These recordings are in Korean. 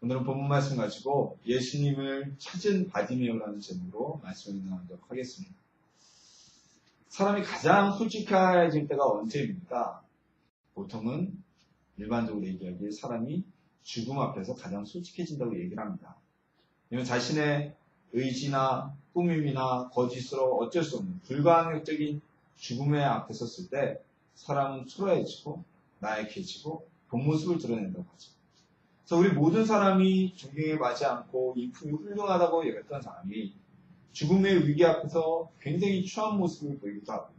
오늘은 본문 말씀 가지고 예수님을 찾은 바디메오라는 제목으로 말씀을 나누도록 하겠습니다. 사람이 가장 솔직해질 때가 언제입니까? 보통은 일반적으로 얘기하기에 사람이 죽음 앞에서 가장 솔직해진다고 얘기를 합니다. 왜냐하면 자신의 의지나 꾸밈이나 거짓으로 어쩔 수 없는 불가항력적인 죽음의 앞에 섰을 때 사람은 초라해지고 나약해지고 본 모습을 드러낸다고 하죠. 그래서 우리 모든 사람이 존경에 맞지 않고 인품이 훌륭하다고 얘기했던 사람이 죽음의 위기 앞에서 굉장히 추한 모습을 보이기도 하고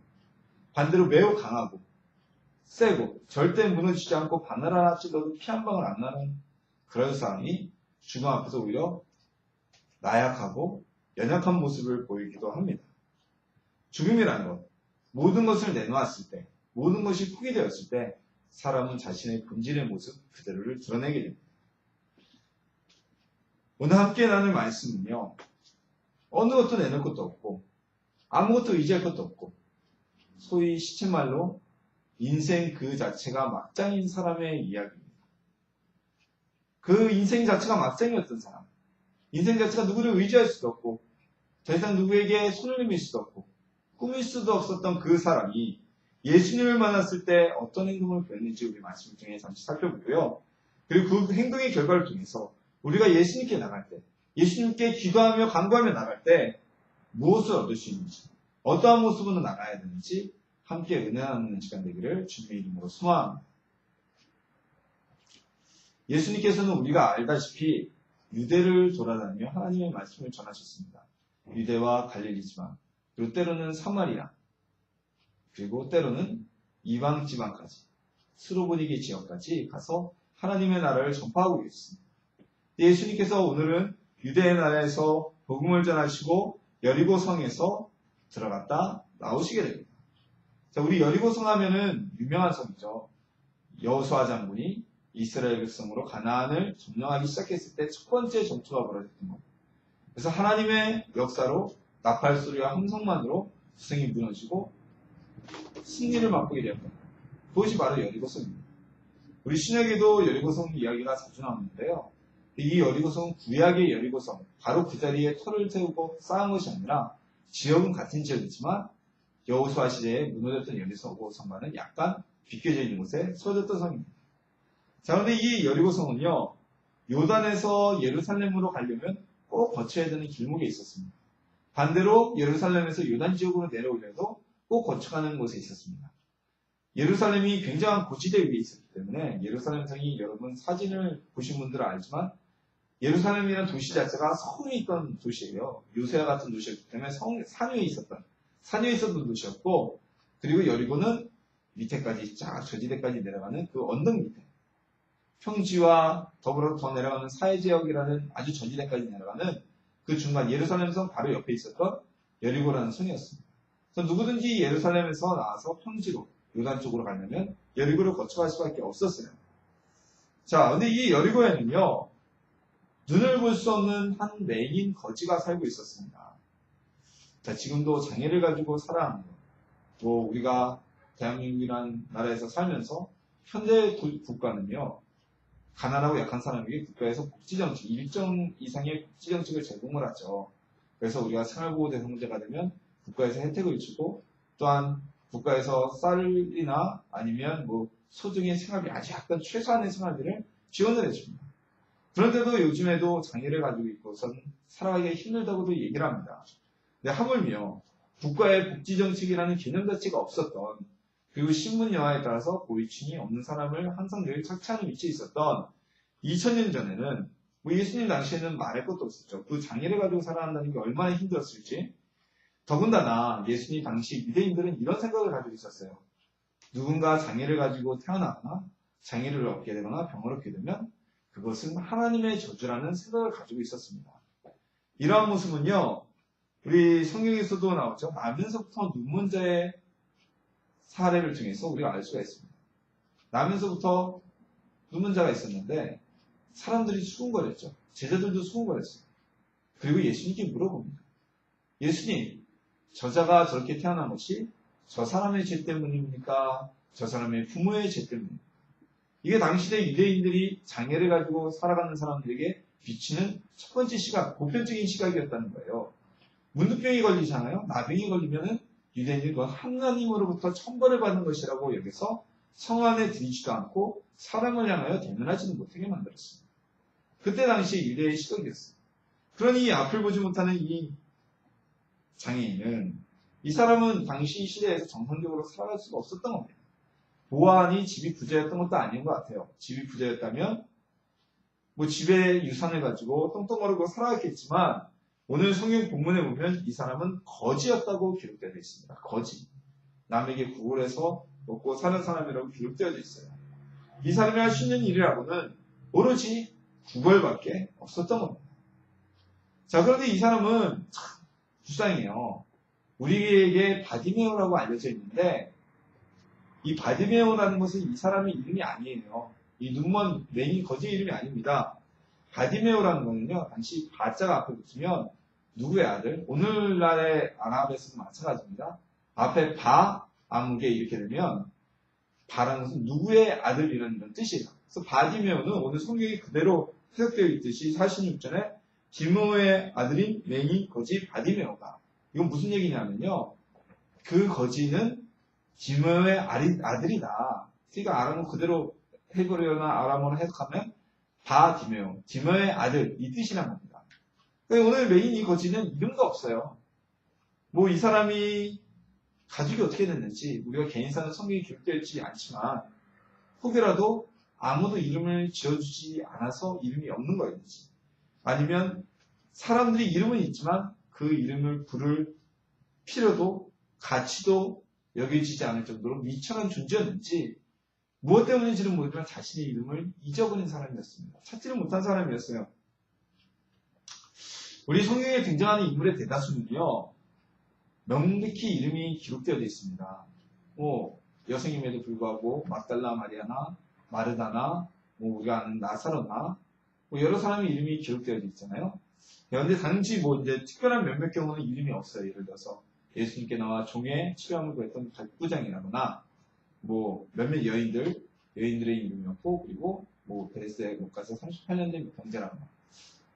반대로 매우 강하고 세고 절대 무너지지 않고 바늘 하나 찔러도 피 한 방울 안 나는 그런 사람이 죽음 앞에서 오히려 나약하고 연약한 모습을 보이기도 합니다. 죽음이라는 것, 모든 것을 내놓았을 때, 모든 것이 포기되었을 때 사람은 자신의 본질의 모습 그대로를 드러내게 됩니다. 오늘 함께 나눌 말씀은요, 어느 것도 내놓을 것도 없고 아무것도 의지할 것도 없고 소위 시쳇말로 인생 그 자체가 막장인 사람의 이야기입니다. 그 인생 자체가 막장이었던 사람, 인생 자체가 누구를 의지할 수도 없고 더 이상 누구에게 손을 내밀 수도 없고 꾸밀 수도 없었던 그 사람이 예수님을 만났을 때 어떤 행동을 보였는지 우리 말씀 중에 잠시 살펴보고요. 그리고 그 행동의 결과를 통해서 우리가 예수님께 나갈 때, 예수님께 기도하며 간구하며 나갈 때 무엇을 얻을 수 있는지, 어떠한 모습으로 나가야 되는지 함께 은혜 나누는 시간 되기를 주님의 이름으로 소망합니다. 예수님께서는 우리가 알다시피 유대를 돌아다니며 하나님의 말씀을 전하셨습니다. 유대와 갈릴리지방, 그리고 때로는 사마리아, 그리고 때로는 이방 지방까지, 스로보니게 지역까지 가서 하나님의 나라를 전파하고 계셨습니다. 예수님께서 오늘은 유대의 나라에서 복음을 전하시고 여리고 성에서 들어갔다 나오시게 됩니다. 자, 우리 여리고 성 하면은 유명한 성이죠. 여호수아 장군이 이스라엘 백성으로 가나안을 점령하기 시작했을 때 첫 번째 전투가 벌어졌던 겁니다. 그래서 하나님의 역사로 나팔 소리와 함성만으로 수성이 무너지고 승리를 맛보게 되었던 겁니다. 그것이 바로 여리고성입니다. 우리 신약에도 여리고성 이야기가 자주 나오는데요. 이 여리고성은 구약의 여리고성, 바로 그 자리에 터를 세우고 쌓은 것이 아니라 지역은 같은 지역이지만 여호수아 시대에 무너졌던 여리고성과는 약간 비껴져 있는 곳에 서졌던 성입니다. 자, 그런데 이 여리고성은요, 요단에서 예루살렘으로 가려면 꼭 거쳐야 되는 길목에 있었습니다. 반대로 예루살렘에서 요단 지역으로 내려오려도 꼭 거쳐가는 곳에 있었습니다. 예루살렘이 굉장한 고지대 위에 있었기 때문에 예루살렘 성이 여러분 사진을 보신 분들은 알지만 예루살렘이라는 도시 자체가 성에 있던 도시예요. 요새와 같은 도시였기 때문에 산 위에 있었던 도시였고, 그리고 여리고는 밑에까지 쫙 저지대까지 내려가는 그 언덕 밑에 평지와 더불어 더 내려가는 사해지역이라는 아주 저지대까지 내려가는 그 중간 예루살렘 성 바로 옆에 있었던 여리고라는 성이었습니다. 그래서 누구든지 예루살렘에서 나와서 평지로 요단 쪽으로 가려면 여리고를 거쳐갈 수밖에 없었어요. 자, 근데 이 여리고에는요, 눈을 볼 수 없는 한 맹인 거지가 살고 있었습니다. 자, 지금도 장애를 가지고 살아가는 것. 뭐, 우리가 대한민국이라는 나라에서 살면서 현대 국가는요, 가난하고 약한 사람에게 국가에서 복지정책, 일정 이상의 복지정책을 제공을 하죠. 그래서 우리가 생활보호대상자가 되면 국가에서 혜택을 주고, 또한 국가에서 쌀이나 아니면 뭐 소득의 생활비 아주 약간 최소한의 생활비를 지원을 해줍니다. 그런데도 요즘에도 장애를 가지고 있고선 살아가기가 힘들다고도 얘기를 합니다. 근데 하물며 국가의 복지정책이라는 개념 자체가 없었던, 그리고 신문 영화에 따라서 고위층이 없는 사람을 항상 늘 착취하는 위치에 있었던 2000년 전에는 뭐 예수님 당시에는 말할 것도 없었죠. 그 장애를 가지고 살아간다는 게 얼마나 힘들었을지. 더군다나 예수님 당시 유대인들은 이런 생각을 가지고 있었어요. 누군가 장애를 가지고 태어나거나 장애를 얻게 되거나 병을 얻게 되면 그것은 하나님의 저주라는 생각을 가지고 있었습니다. 이러한 모습은요, 우리 성경에서도 나오죠. 나면서부터 눈먼 자의 사례를 통해서 우리가 알 수가 있습니다. 나면서부터 눈먼 자가 있었는데 사람들이 수군거렸죠. 제자들도 수군거렸어요. 그리고 예수님께 물어봅니다. 예수님, 저자가 저렇게 태어난 것이 저 사람의 죄 때문입니까? 저 사람의 부모의 죄 때문입니까? 이게 당시대 유대인들이 장애를 가지고 살아가는 사람들에게 비치는 첫 번째 시각, 보편적인 시각이었다는 거예요. 문둥병이 걸리잖아요. 나병이 걸리면은 유대인들이 그건 하나님으로부터 천벌을 받는 것이라고 여기서 성 안에 들이지도 않고 사람을 향하여 대면하지도 못하게 만들었습니다. 그때 당시 유대의 시각이었어요. 그러니 앞을 보지 못하는 이 장애인은 이 사람은 당시 시대에서 정상적으로 살아갈 수가 없었던 겁니다. 보아하니 집이 부자였던 것도 아닌 것 같아요. 집이 부자였다면 뭐 집에 유산을 가지고 똥똥거리고 살아갔겠지만 오늘 성경 본문에 보면 이 사람은 거지였다고 기록되어 있습니다. 거지. 남에게 구걸해서 먹고 사는 사람이라고 기록되어 있어요. 이 사람이 할 수 있는 일이라고는 오로지 구걸밖에 없었던 겁니다. 자, 그런데 이 사람은 참 불쌍해요. 우리에게 바디메오라고 알려져 있는데 이 바디메오라는 것은 이 사람의 이름이 아니에요. 이 눈먼 맹인 거지의 이름이 아닙니다. 바디메오라는 거는요, 당시 바자가 앞에 붙으면 누구의 아들? 오늘날의 아랍에서는 마찬가지입니다. 앞에 바, 아무개 이렇게 되면 바라는 것은 누구의 아들이라는 뜻이에요. 그래서 바디메오는 오늘 성경이 그대로 해석되어 있듯이 46절에 디모의 아들인 맹인 거지 바디메오다. 이건 무슨 얘기냐면요. 그 거지는 디모의 아들이다. 그러니까 아람어 그대로 헤브리어나 아람어로 해석하면 바디메오, 디모의 아들 이 뜻이란 겁니다. 그러니까 오늘 맹인 이 거지는 이름도 없어요. 뭐 이 사람이 가족이 어떻게 됐는지 우리가 개인사는 성경이 기록되어 있지 않지만 혹여라도 아무도 이름을 지어주지 않아서 이름이 없는 거였는지 아니면 사람들이 이름은 있지만 그 이름을 부를 필요도 가치도 여겨지지 않을 정도로 미천한 존재였는지 무엇 때문인지는 모르지만 자신의 이름을 잊어버린 사람이었습니다. 찾지를 못한 사람이었어요. 우리 성경에 등장하는 인물의 대다수는요. 명백히 이름이 기록되어 있습니다. 뭐 여성임에도 불구하고 막달라 마리아나 마르다나 뭐 우리가 아는 나사로나 뭐 여러 사람의 이름이 기록되어 있잖아요. 그런데 단지 뭐 이제 특별한 몇몇 경우는 이름이 없어요. 예를 들어서 예수님께 나와 종의 치료함을 구했던 백부장이라거나 뭐 몇몇 여인들의 이름이었고 그리고 뭐 베레스에 못 가서 38년 된 병자라거나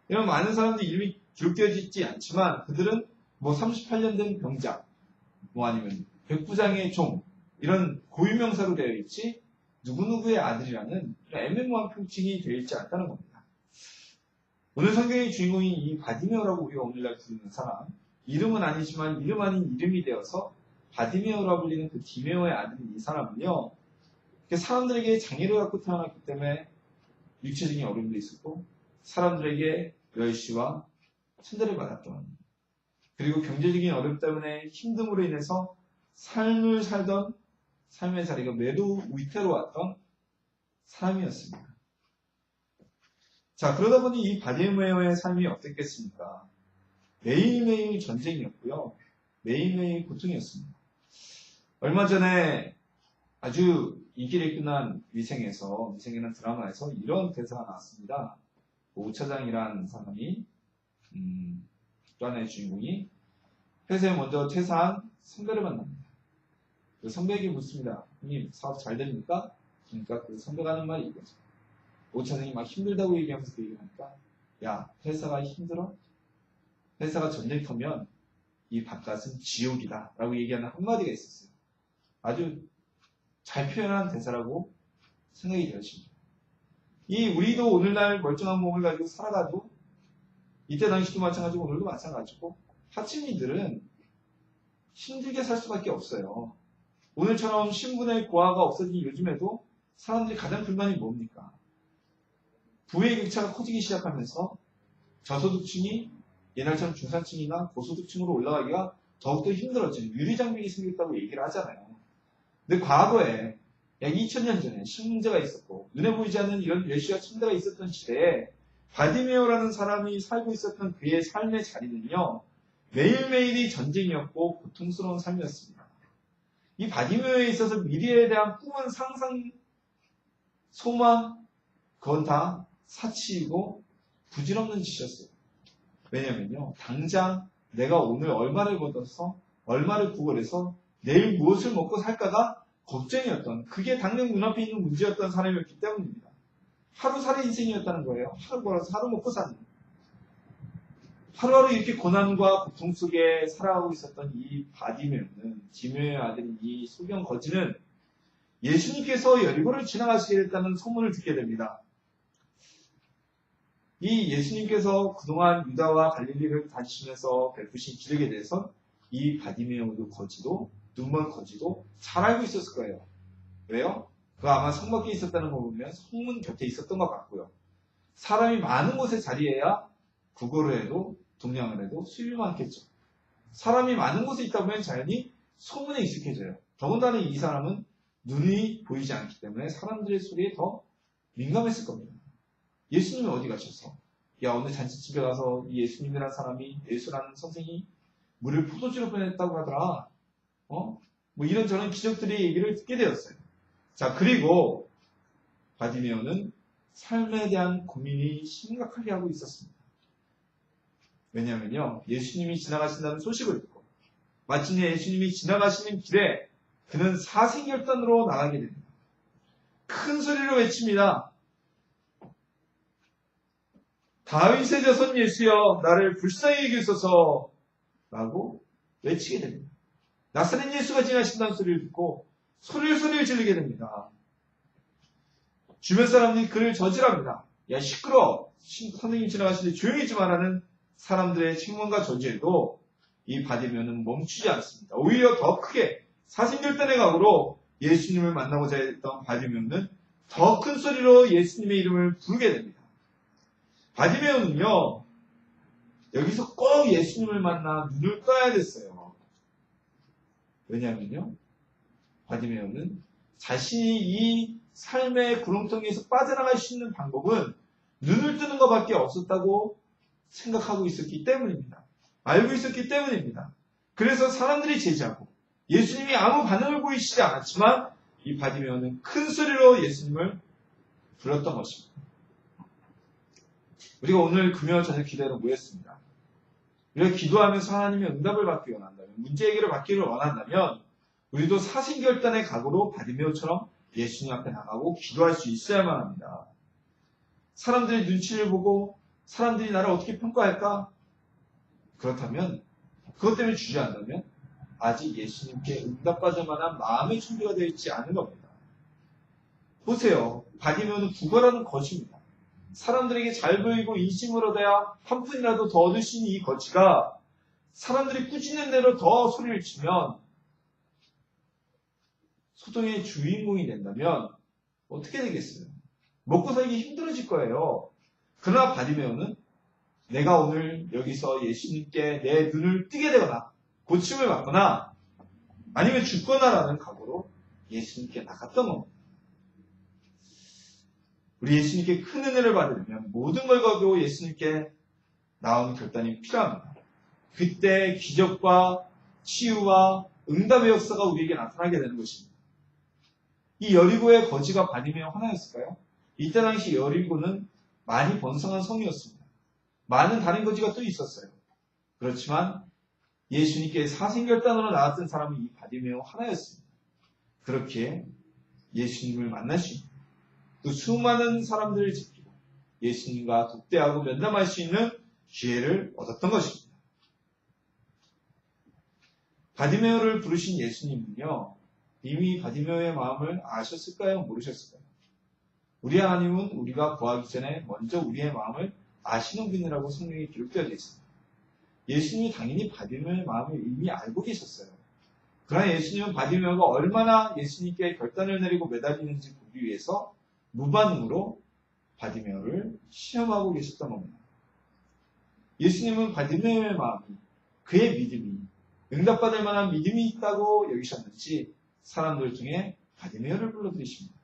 이런 많은 사람들이 이름이 기록되어 있지 않지만 그들은 뭐 38년 된 병자 뭐 아니면 백부장의 종 이런 고유명사로 되어 있지 누구누구의 아들이라는 애매모호한 표징이 되어 있지 않다는 겁니다. 오늘 성경의 주인공인 이 바디메오라고 우리가 오늘날 부르는 사람 이름은 아니지만 이름 아닌 이름이 되어서 바디메오라고 불리는 그 디메오의 아들인 이 사람은요 사람들에게 장애를 갖고 태어났기 때문에 육체적인 어려움도 있었고 사람들에게 멸시와 천대를 받았던 그리고 경제적인 어려움 때문에 힘듦으로 인해서 삶을 살던 삶의 자리가 매우 위태로웠던 사람이었습니다. 자, 그러다 보니 이 바디메오의 삶이 어땠겠습니까? 매일매일 전쟁이었고요. 매일매일 고통이었습니다. 얼마 전에 아주 인기를 끝난 위생이라는 드라마에서 이런 대사가 나왔습니다. 오차장이라는 사람이 또 하나의 주인공이 회사에 먼저 퇴사한 선배를 만납니다. 그 선배에게 묻습니다. 형님 사업 잘 됩니까? 그러니까 그 선배가 하는 말이 이거죠. 오차장이 막 힘들다고 얘기하면서 그 얘기를 하니까 야 회사가 힘들어? 회사가 전쟁터면 이 바깥은 지옥이다 라고 얘기하는 한마디가 있었어요. 아주 잘 표현한 대사라고 생각이 되었습니다. 우리도 오늘날 멀쩡한 몸을 가지고 살아가도 이때 당시도 마찬가지고 오늘도 마찬가지고 하층민들은 힘들게 살 수밖에 없어요. 오늘처럼 신분의 고하가 없어진 요즘에도 사람들이 가장 불만이 뭡니까? 부의 격차가 커지기 시작하면서 저소득층이 옛날처럼 중산층이나 고소득층으로 올라가기가 더욱더 힘들어진 유리장벽이 생겼다고 얘기를 하잖아요. 근데 과거에 약 2000년 전에 신문제가 있었고 눈에 보이지 않는 이런 멸시와 침대가 있었던 시대에 바디메오라는 사람이 살고 있었던 그의 삶의 자리는요. 매일매일이 전쟁이었고 고통스러운 삶이었습니다. 이 바디메오에 있어서 미래에 대한 꿈은 상상, 소망 그건 다 사치이고 부질없는 짓이었어요. 왜냐면요. 당장 내가 오늘 얼마를 걷어서 얼마를 구걸해서 내일 무엇을 먹고 살까가 걱정이었던, 그게 당장 눈앞에 있는 문제였던 사람이었기 때문입니다. 하루살이 인생이었다는 거예요. 하루 벌어서 하루 먹고 사는. 하루하루 이렇게 고난과 고통 속에 살아가고 있었던 이 바디메오는, 디메오의 아들인 이 소경 거지는 예수님께서 여리고를 지나가시겠다는 소문을 듣게 됩니다. 이 예수님께서 그동안 유다와 갈릴리를 다니시면서 베푸신 기적에 대해서 이 바디메오도 거지도 눈먼 거지도 잘 알고 있었을 거예요. 왜요? 그 아마 성 밖에 있었다는 거 보면 성문 곁에 있었던 것 같고요. 사람이 많은 곳에 자리해야 국어를 해도 동양을 해도 수입이 많겠죠. 사람이 많은 곳에 있다 보면 자연히 소문에 익숙해져요. 더군다나 이 사람은 눈이 보이지 않기 때문에 사람들의 소리에 더 민감했을 겁니다. 예수님이 어디 가셔서 야 오늘 잔치집에 가서 이 예수님이라는 사람이 예수라는 선생이 물을 포도주로 변했다고 하더라. 뭐 이런저런 기적들의 얘기를 듣게 되었어요. 자, 그리고 바디메오는 삶에 대한 고민이 심각하게 하고 있었습니다. 왜냐하면요, 예수님이 지나가신다는 소식을 듣고 마침내 예수님이 지나가시는 길에 그는 사생결단으로 나가게 됩니다. 큰 소리로 외칩니다. 다윗의 자손 예수여 나를 불쌍히 여기소서 라고 외치게 됩니다. 나사렛 예수가 지나신다는 소리를 듣고 소리를 지르게 됩니다. 주변 사람들이 그를 저질합니다. 야 시끄러워. 선생님 지나가시는데 조용히 좀 하라는 사람들의 책망과 저지에도 이 바디메오는 멈추지 않습니다. 오히려 더 크게 사생결단의 각오로 예수님을 만나고자 했던 바디메오는 더 큰 소리로 예수님의 이름을 부르게 됩니다. 바디메오는요, 여기서 꼭 예수님을 만나 눈을 떠야 됐어요. 왜냐하면요, 바디메오는 자신이 이 삶의 구렁텅이에서 빠져나갈 수 있는 방법은 눈을 뜨는 것밖에 없었다고 생각하고 있었기 때문입니다. 알고 있었기 때문입니다. 그래서 사람들이 제지하고 예수님이 아무 반응을 보이시지 않았지만 이 바디메오는 큰 소리로 예수님을 불렀던 것입니다. 우리가 오늘 금요 저녁 기도회로 모였습니다. 우리가 기도하면서 하나님의 응답을 받기 원한다면, 문제 해결을 받기를 원한다면 우리도 사생결단의 각오로 바디메오처럼 예수님 앞에 나가고 기도할 수 있어야만 합니다. 사람들의 눈치를 보고 사람들이 나를 어떻게 평가할까? 그렇다면 그것 때문에 주저한다면 아직 예수님께 응답받을 만한 마음의 준비가 되어 있지 않은 겁니다. 보세요. 바디메오는 구걸하는 것입니다. 사람들에게 잘 보이고 인심을 얻어야 한 푼이라도 더 얻을 수 있는 이 거지가 사람들이 꾸짖는 대로 더 소리를 치면 소동의 주인공이 된다면 어떻게 되겠어요? 먹고 살기 힘들어질 거예요. 그러나 바디메오는 내가 오늘 여기서 예수님께 내 눈을 뜨게 되거나 고침을 받거나 아니면 죽거나라는 각오로 예수님께 나갔던 겁니다. 우리 예수님께 큰 은혜를 받으려면 모든 걸 걸고 예수님께 나온 결단이 필요합니다. 그때 기적과 치유와 응답의 역사가 우리에게 나타나게 되는 것입니다. 이 여리고의 거지가 바디메오 하나였을까요? 이때 당시 여리고는 많이 번성한 성이었습니다. 많은 다른 거지가 또 있었어요. 그렇지만 예수님께 사생결단으로 나왔던 사람은 이 바디메오 하나였습니다. 그렇게 예수님을 만날 수 있는 그 수많은 사람들을 지키고 예수님과 독대하고 면담할 수 있는 기회를 얻었던 것입니다. 바디메오를 부르신 예수님은요, 이미 바디메오의 마음을 아셨을까요? 모르셨을까요? 우리 하나님은 우리가 구하기 전에 먼저 우리의 마음을 아시는 분이라고 성경에 기록되어 있습니다. 예수님이 당연히 바디메오의 마음을 이미 알고 계셨어요. 그러나 예수님은 바디메오가 얼마나 예수님께 결단을 내리고 매달리는지 보기 위해서 무반응으로 바디메오를 시험하고 계셨던 겁니다. 예수님은 바디메오의 마음이, 그의 믿음이 응답받을 만한 믿음이 있다고 여기셨는지 사람들 중에 바디메오를 불러들이십니다.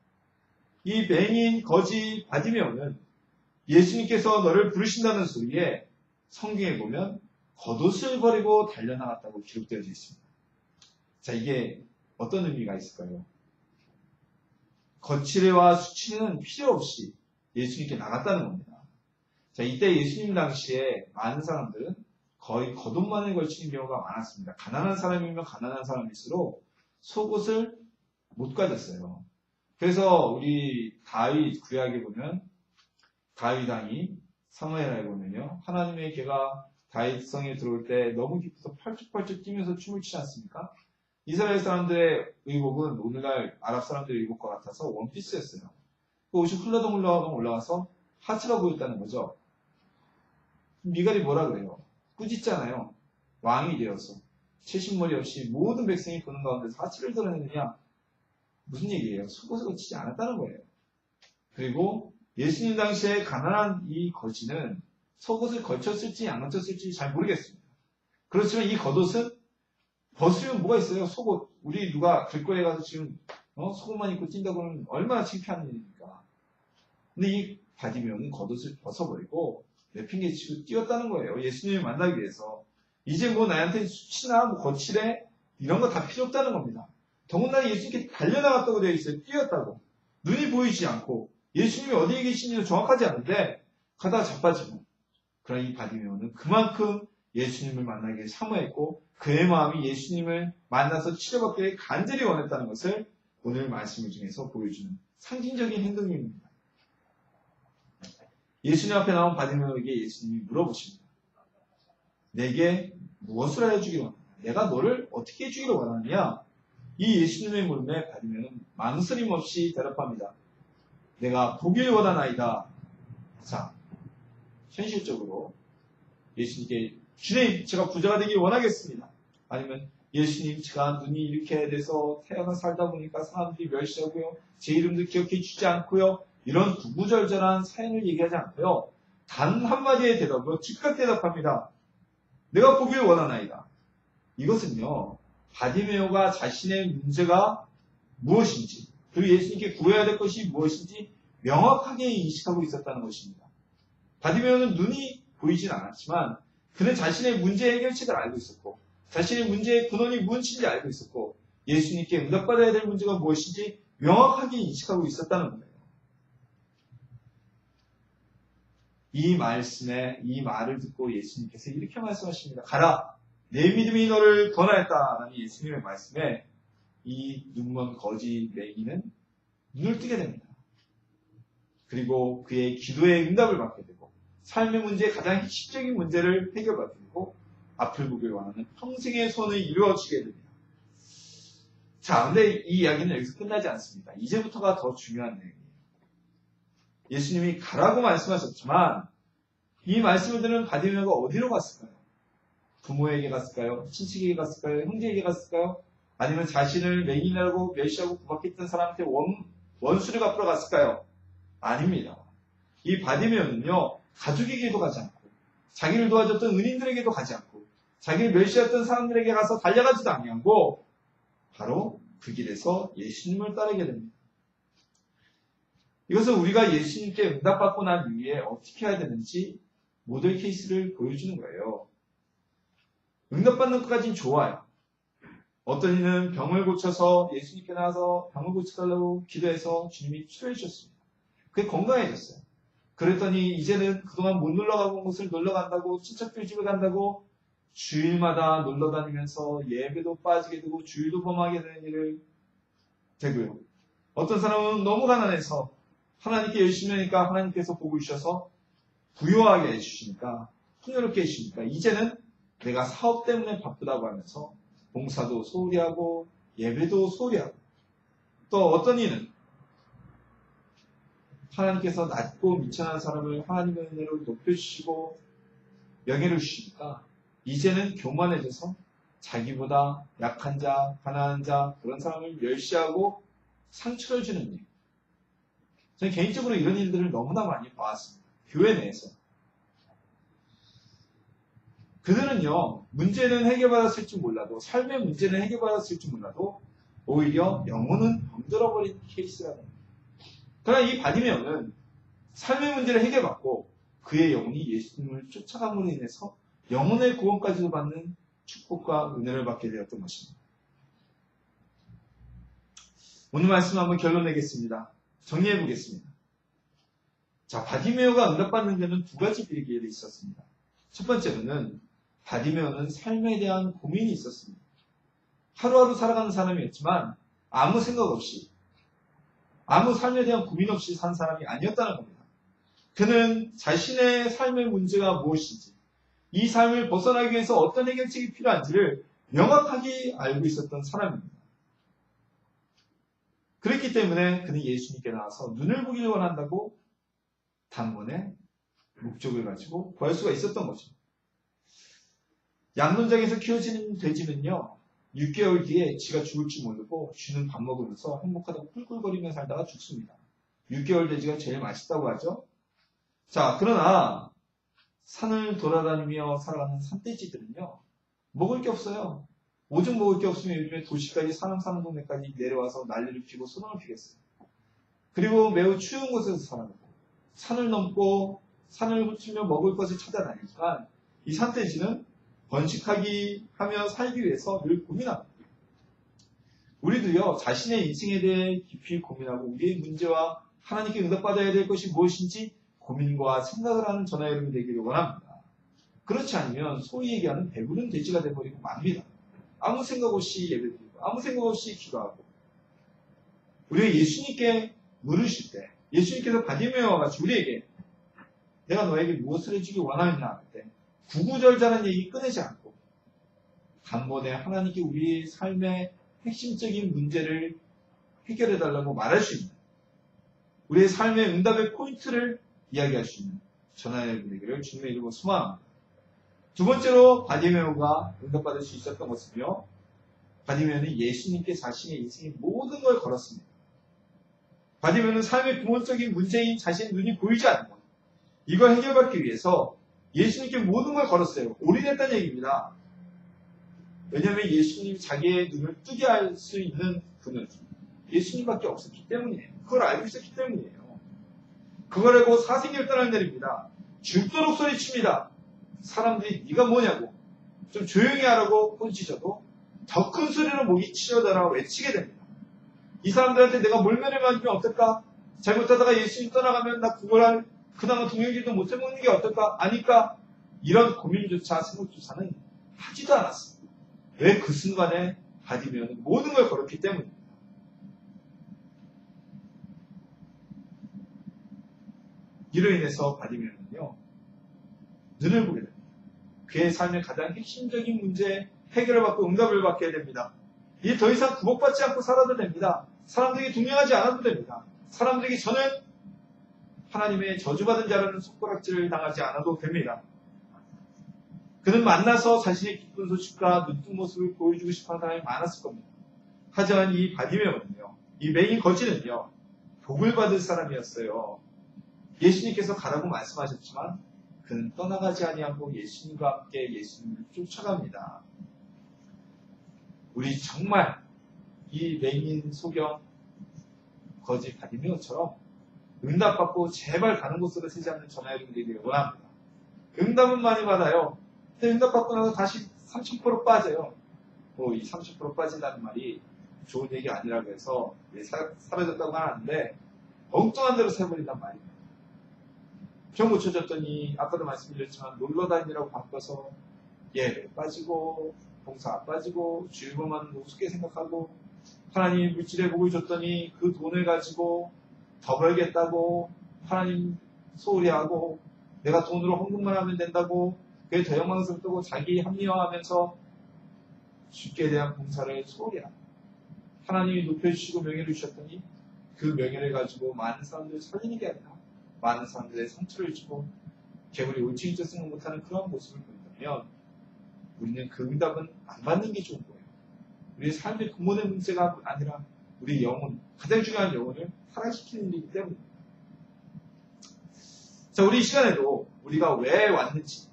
이 맹인 거지 바디메오는 예수님께서 너를 부르신다는 소리에 성경에 보면 겉옷을 버리고 달려나갔다고 기록되어 있습니다. 자, 이게 어떤 의미가 있을까요? 거칠애와 수치는 필요 없이 예수님께 나갔다는 겁니다. 자, 이때 예수님 당시에 많은 사람들은 거의 겉옷만을 걸치는 경우가 많았습니다. 가난한 사람이면 가난한 사람일수록 속옷을 못 가졌어요. 그래서 우리 다윗 구약에 보면 다윗 왕이 사무엘하에 보면요. 하나님의 개가 다윗성에 들어올 때 너무 기뻐서 펄쩍펄쩍 뛰면서 춤을 추지 않습니까? 이스라엘 사람들의 의복은 오늘날 아랍 사람들의 의복과 같아서 원피스였어요. 그 옷이 흘러덩 올라가서 하체가 보였다는 거죠. 미갈이 뭐라 그래요? 꾸짖잖아요. 왕이 되어서 채신머리 없이 모든 백성이 보는 가운데서 하체를 드러내느냐? 무슨 얘기예요? 속옷을 거치지 않았다는 거예요. 그리고 예수님 당시에 가난한 이 거지는 속옷을 걸쳤을지 안 걸쳤을지 잘 모르겠습니다. 그렇지만 이 겉옷은 벗으면 뭐가 있어요? 속옷. 우리 누가 길거리에 가서 지금 속옷만 입고 뛴다고 하면 얼마나 창피한 일입니까? 근데 이 바디메오는 겉옷을 벗어버리고 내팽개치고 뛰었다는 거예요. 예수님을 만나기 위해서. 이제 뭐 나한테 수치나 뭐 거칠에 이런 거 다 필요 없다는 겁니다. 더군다나 예수님께 달려나갔다고 되어 있어요. 뛰었다고. 눈이 보이지 않고 예수님이 어디에 계신지도 정확하지 않은데 가다가 자빠지고. 그러나 이 바디메오는 그만큼 예수님을 만나기를 사모했고 그의 마음이 예수님을 만나서 치료받기를 간절히 원했다는 것을 오늘 말씀을 통해서 보여주는 상징적인 행동입니다. 예수님 앞에 나온 바디메오에게 예수님이 물어보십니다. 내게 무엇을 해주기로 원하냐? 내가 너를 어떻게 해주기로 원하느냐? 이 예수님의 물음에 바디메오는 망설임 없이 대답합니다. 내가 보길 원하나이다. 자, 현실적으로 예수님께 주님, 제가 부자가 되길 원하겠습니다. 아니면 예수님, 제가 눈이 이렇게 돼서 태어나 살다 보니까 사람들이 멸시하고요. 제 이름도 기억해 주지 않고요. 이런 구구절절한 사연을 얘기하지 않고요. 단 한마디의 대답으로 즉각 대답합니다. 내가 보길 원하나이다. 이것은요. 바디메오가 자신의 문제가 무엇인지 그리고 예수님께 구해야 될 것이 무엇인지 명확하게 인식하고 있었다는 것입니다. 바디메오는 눈이 보이진 않았지만 그는 자신의 문제 해결책을 알고 있었고 자신의 문제의 근원이 무엇인지 알고 있었고 예수님께 응답받아야 될 문제가 무엇인지 명확하게 인식하고 있었다는 거예요. 이 말을 듣고 예수님께서 이렇게 말씀하십니다. 가라! 내 믿음이 너를 권하였다라는 예수님의 말씀에 이 눈먼 거지 맹인은 눈을 뜨게 됩니다. 그리고 그의 기도에 응답을 받게 되고 삶의 문제의 가장 핵심적인 문제를 해결받게 되고 앞을 보길 원하는 평생의 소원을 이루어주게 됩니다. 자, 근데 이 이야기는 여기서 끝나지 않습니다. 이제부터가 더 중요한 내용이에요. 예수님이 가라고 말씀하셨지만 이 말씀을 들은 바디메오가 어디로 갔을까요? 부모에게 갔을까요? 친척에게 갔을까요? 형제에게 갔을까요? 아니면 자신을 맹인이라고 멸시하고 구박했던 사람한테 원수를 갚으러 갔을까요? 아닙니다. 이 바디메오는요, 가족에게도 가지 않고, 자기를 도와줬던 은인들에게도 가지 않고, 자기를 멸시했던 사람들에게 가서 달려가지도 아니하고, 바로 그 길에서 예수님을 따르게 됩니다. 이것은 우리가 예수님께 응답받고 난 이후에 어떻게 해야 되는지 모델 케이스를 보여주는 거예요. 응답받는 것까지는 좋아요. 어떤 이는 병을 고쳐서 예수님께 나와서 병을 고쳐달라고 기도해서 주님이 치료해 주셨습니다. 그게 건강해졌어요. 그랬더니 이제는 그동안 못 놀러가본 곳을 놀러간다고 친척들 집에 간다고 주일마다 놀러다니면서 예배도 빠지게 되고 주일도 범하게 되는 일을 되고요. 어떤 사람은 너무 가난해서 하나님께 열심히 하니까 하나님께서 복을 주셔서 부유하게 해주시니까 풍요롭게 해주시니까 이제는 내가 사업 때문에 바쁘다고 하면서 봉사도 소홀히 하고 예배도 소홀히 하고 또 어떤 이는 하나님께서 낮고 미천한 사람을 하나님의 은혜로 높여주시고 명예를 주시니까 이제는 교만해져서 자기보다 약한 자, 가난한 자 그런 사람을 멸시하고 상처를 주는 일. 저는 개인적으로 이런 일들을 너무나 많이 봐왔습니다. 교회 내에서. 그들은요, 문제는 해결받았을지 몰라도, 삶의 문제는 해결받았을지 몰라도, 오히려 영혼은 병들어버린 케이스라는 거예요. 그러나 이 바디메오는 삶의 문제를 해결받고, 그의 영혼이 예수님을 쫓아감으로 인해서 영혼의 구원까지도 받는 축복과 은혜를 받게 되었던 것입니다. 오늘 말씀 한번 결론 내겠습니다. 정리해 보겠습니다. 자, 바디메오가 응답받는 데는 두 가지 비결이 있었습니다. 첫 번째로는 바디메오는 삶에 대한 고민이 있었습니다. 하루하루 살아가는 사람이었지만 아무 생각 없이, 아무 삶에 대한 고민 없이 산 사람이 아니었다는 겁니다. 그는 자신의 삶의 문제가 무엇인지, 이 삶을 벗어나기 위해서 어떤 해결책이 필요한지를 명확하게 알고 있었던 사람입니다. 그렇기 때문에 그는 예수님께 나와서 눈을 보기를 원한다고 단번에 목적을 가지고 구할 수가 있었던 거죠. 양론장에서 키워지는 돼지는요, 6개월 뒤에 지가 죽을 줄 모르고 쥐는 밥 먹으면서 행복하다고 꿀꿀거리며 살다가 죽습니다. 6개월 돼지가 제일 맛있다고 하죠. 자, 그러나 산을 돌아다니며 살아가는 산돼지들은요, 먹을 게 없어요. 오죽 먹을 게 없으면 요즘에 도시까지, 사람 사는 동네까지 내려와서 난리를 피고 소동을 피겠어요. 그리고 매우 추운 곳에서 살아가고 산을 넘고 산을 훑으며 먹을 것을 찾아다니지만 이 산돼지는 번식하기 하며 살기 위해서 늘 고민합니다. 우리도요, 자신의 인생에 대해 깊이 고민하고 우리의 문제와 하나님께 응답받아야 될 것이 무엇인지 고민과 생각을 하는 저나 여러분이 되기를 원합니다. 그렇지 않으면 소위 얘기하는 배부른 돼지가 되어버리고 맙니다. 아무 생각 없이 예배드리고 아무 생각 없이 기도하고. 우리가 예수님께 물으실 때, 예수님께서 바디메오와 같이 우리에게 내가 너에게 무엇을 해주기 원하느냐 할 때 구구절절한 얘기 꺼내지 않고 단번에 하나님께 우리의 삶의 핵심적인 문제를 해결해달라고 말할 수 있는, 우리의 삶의 응답의 포인트를 이야기할 수 있는 저나 여러분 되기를 주님의 이름으로 소망합니다. 두 번째로 바디메오가 응답받을 수 있었던 것은요, 바디메오는 예수님께 자신의 인생의 모든 걸 걸었습니다. 바디메오는 삶의 근원적인 문제인 자신의 눈이 보이지 않는 것, 이걸 해결받기 위해서 예수님께 모든 걸 걸었어요. 올인했다는 얘기입니다. 왜냐하면 예수님이 자기의 눈을 뜨게 할 수 있는 분은 예수님밖에 없었기 때문이에요. 그걸 알고 있었기 때문이에요. 그걸 알고 사생결단을 내립니다. 죽도록 소리칩니다. 사람들이 네가 뭐냐고 좀 조용히 하라고 꼰치셔도 더 큰 소리로 목이 치려다라 외치게 됩니다. 이 사람들한테 내가 몰면을 맞으면 어떨까? 잘못하다가 예수님 떠나가면 나 구걸할 그나마 동행기도 못 해먹는 게 어떨까? 아니까? 이런 고민조차 생각조차는 하지도 않았습니다. 왜? 그 순간에 바디메오는 모든 걸 걸었기 때문입니다. 이로 인해서 바디메오는요, 눈을 보게 됩니다. 그의 삶의 가장 핵심적인 문제에 해결을 받고 응답을 받게 됩니다. 이제 더 이상 구복받지 않고 살아도 됩니다. 사람들에게 동경하지 않아도 됩니다. 사람들에게 저는 하나님의 저주받은 자라는 손가락질을 당하지 않아도 됩니다. 그는 만나서 자신의 기쁜 소식과 눈뜬 모습을 보여주고 싶어하는 사람이 많았을 겁니다. 하지만 이 바디메오는요, 이 메인 거지는요, 복을 받을 사람이었어요. 예수님께서 가라고 말씀하셨지만 그는 떠나가지 아니하고 예수님과 함께 예수님을 쫓아갑니다. 우리 정말 이 메인 소경 거지 바디메오처럼 응답받고 제발 가는 곳으로 새지 않는 전화 여러분 되기를 원합니다. 응답은 많이 받아요. 근데 응답받고 나서 다시 30% 빠져요. 이 30% 빠진다는 말이 좋은 얘기 아니라고 해서 사라졌다고 하는데 엉뚱한 대로 세버린단 말입니다. 병 고쳐졌더니 아까도 말씀드렸지만 놀러 다니느라고 바빠서 예배 빠지고 봉사 빠지고 주일보만 우습게 생각하고 하나님 물질의 복을 줬더니 그 돈을 가지고 더 벌겠다고 하나님 소홀히 하고 내가 돈으로 헌금만 하면 된다고 그게 더 영광스럽다고 자기 합리화하면서 주께 대한 봉사를 소홀히 하고 하나님이 높여주시고 명예를 주셨더니 그 명예를 가지고 많은 사람들을 살리는 게 아니라 많은 사람들의 상처를 주고 개구리 올챙이쳐 생각 못하는 그런 모습을 본다면 우리는 그 응답은 안 받는 게 좋은 거예요. 우리의 삶의 근본의 문제가 아니라 우리 영혼, 가장 중요한 영혼을 타락시키는 일이기 때문입니다. 자, 우리 이 시간에도 우리가 왜 왔는지,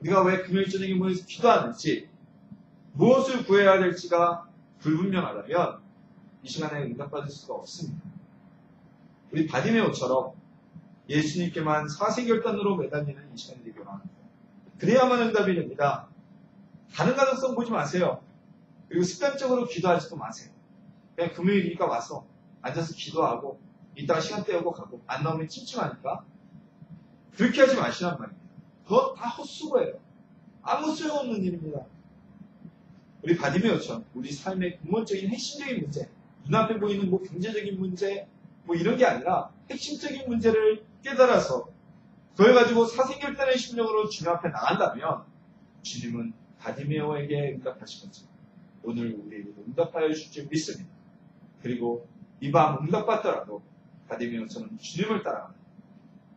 우리가 왜 금요일 저녁에 모여서 기도하는지, 무엇을 구해야 될지가 불분명하다면 이 시간에 응답받을 수가 없습니다. 우리 바디메오처럼 예수님께만 사생결단으로 매달리는 이 시간이 되기를 원합니다. 그래야만 응답이 됩니다. 다른 가능성 보지 마세요. 그리고 습관적으로 기도하지도 마세요. 그냥 금요일이니까 와서 앉아서 기도하고 이따가 시간 때우고 가고 안 나오면 찜찜하니까 그렇게 하지 마시란 말입니다. 그거 다 헛수고예요. 아무 소용없는 일입니다. 우리 바디메오처럼 우리 삶의 근본적인 핵심적인 문제, 눈앞에 보이는 뭐 경제적인 문제, 뭐 이런 게 아니라 핵심적인 문제를 깨달아서 그걸 가지고 사생결단의 심령으로 주님 앞에 나간다면 주님은 바디메오에게 응답하신 것처럼 오늘 우리에게도 응답하여 주실 줄 믿습니다. 그리고 이 밤 응답받더라도 바디메오처럼 주님을 따라가는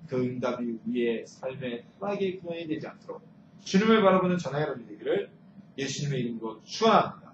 그 응답이 우리의 삶의 타락의 근원이 되지 않도록 주님을 바라보는 전하 여러분이 되기를 예수님의 이름으로 축원합니다.